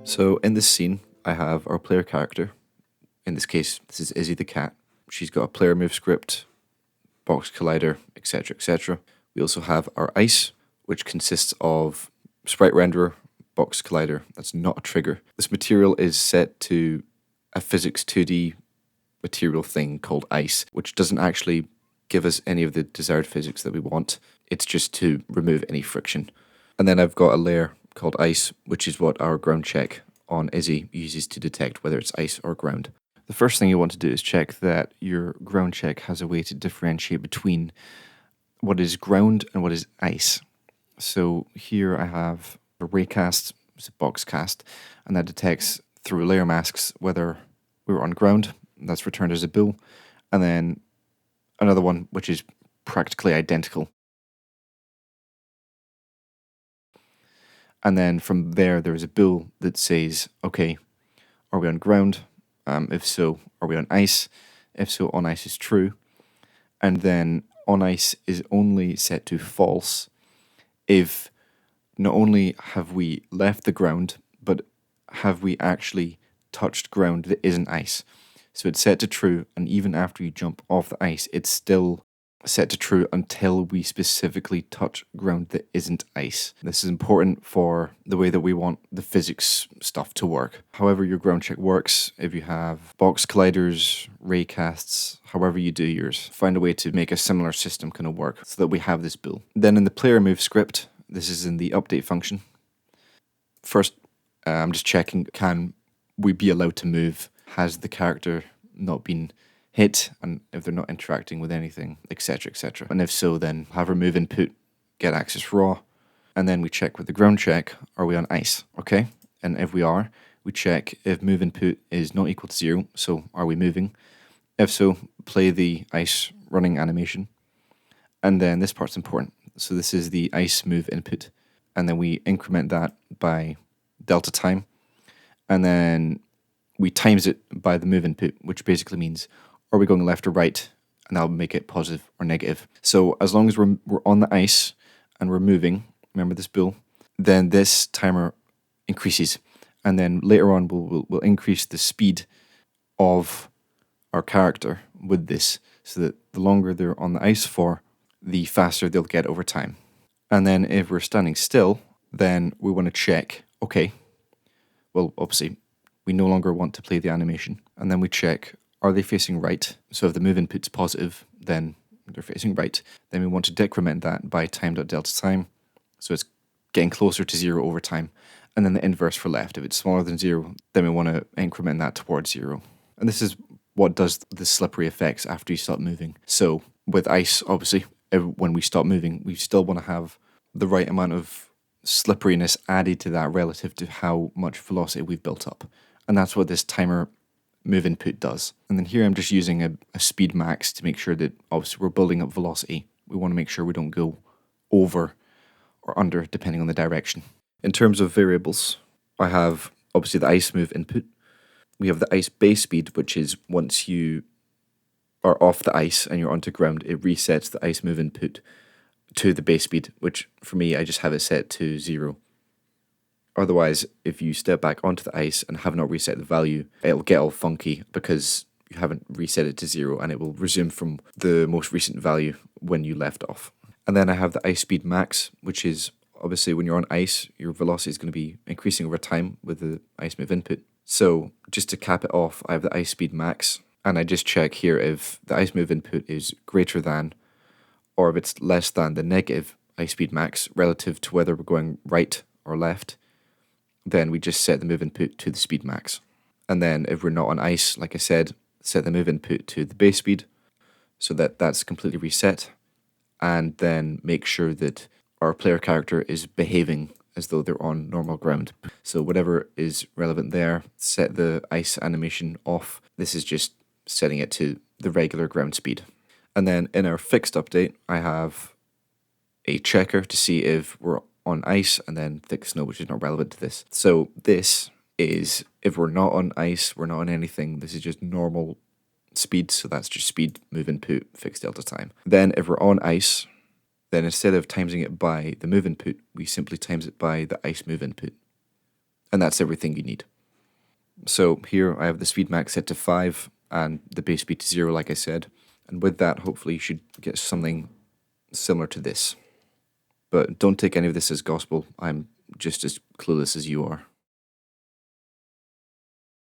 So in this scene, I have our player character. In this case, this is Izzy the cat. She's got a player move script, box collider, etc., etc. We also have our ice, which consists of sprite renderer, box collider. That's not a trigger. This material is set to a physics 2D material thing called ice, which doesn't actually give us any of the desired physics that we want. It's just to remove any friction. And then I've got a layer called ice, which is what our ground check on Izzy uses to detect whether it's ice or ground. The first thing you want to do is check that your ground check has a way to differentiate between what is ground and what is ice. So here I have a raycast, it's a box cast, and that detects through layer masks whether we're on ground, that's returned as a bool, and then another one which is practically identical. And then from there is a bool that says, okay, are we on ground? If so, are we on ice? If so, on ice is true. And then on ice is only set to false if not only have we left the ground, but have we actually touched ground that isn't ice. So it's set to true, and even after you jump off the ice, it's still set to true until we specifically touch ground that isn't ice. This is important for the way that we want the physics stuff to work. However your ground check works, if you have box colliders, raycasts, however you do yours, find a way to make a similar system kind of work so that we have this bool. Then in the player move script, this is in the update function. First, I'm just checking, can we be allowed to move? Has the character not been hit, and if they're not interacting with anything, etc., etc. And if so, then have our move input get access raw, and then we check with the ground check, are we on ice, okay? And if we are, we check if move input is not equal to 0, so are we moving? If so, play the ice running animation. And then this part's important. So this is the ice move input, and then we increment that by delta time, and then we times it by the move input, which basically means are we going left or right, and that'll make it positive or negative. So as long as we're on the ice and we're moving, remember this bool, then this timer increases, and then later on we'll increase the speed of our character with this, so that the longer they're on the ice for, the faster they'll get over time. And then if we're standing still, then we want to check, okay, well, obviously, we no longer want to play the animation. And then we check, are they facing right? So if the move input's positive, then they're facing right. Then we want to decrement that by time.delta time. So it's getting closer to 0 over time. And then the inverse for left. If it's smaller than 0, then we want to increment that towards 0. And this is what does the slippery effects after you stop moving. So with ice, obviously, when we stop moving, we still want to have the right amount of slipperiness added to that relative to how much velocity we've built up. And that's what this timer move input does. And then here I'm just using a speed max to make sure that obviously we're building up velocity. We want to make sure we don't go over or under depending on the direction. In terms of variables, I have obviously the ice move input. We have the ice base speed, which is once you are off the ice and you're onto ground, it resets the ice move input to the base speed, which for me, I just have it set to 0. Otherwise, if you step back onto the ice and have not reset the value, it'll get all funky because you haven't reset it to 0, and it will resume from the most recent value when you left off. And then I have the ice speed max, which is obviously when you're on ice, your velocity is going to be increasing over time with the ice move input. So just to cap it off, I have the ice speed max, and I just check here if the ice move input is greater than or if it's less than the negative ice speed max relative to whether we're going right or left. Then we just set the move input to the speed max. And then if we're not on ice, like I said, set the move input to the base speed so that that's completely reset. And then make sure that our player character is behaving as though they're on normal ground. So whatever is relevant there, set the ice animation off. This is just setting it to the regular ground speed. And then in our fixed update, I have a checker to see if we're on ice, and then thick snow, which is not relevant to this. So this is if we're not on ice, we're not on anything, this is just normal speed, so that's just speed, move input, fixed delta time. Then if we're on ice, then instead of timesing it by the move input, we simply times it by the ice move input. And that's everything you need. So here I have the speed max set to 5 and the base speed to 0, like I said. And with that, hopefully you should get something similar to this. But don't take any of this as gospel. I'm just as clueless as you are.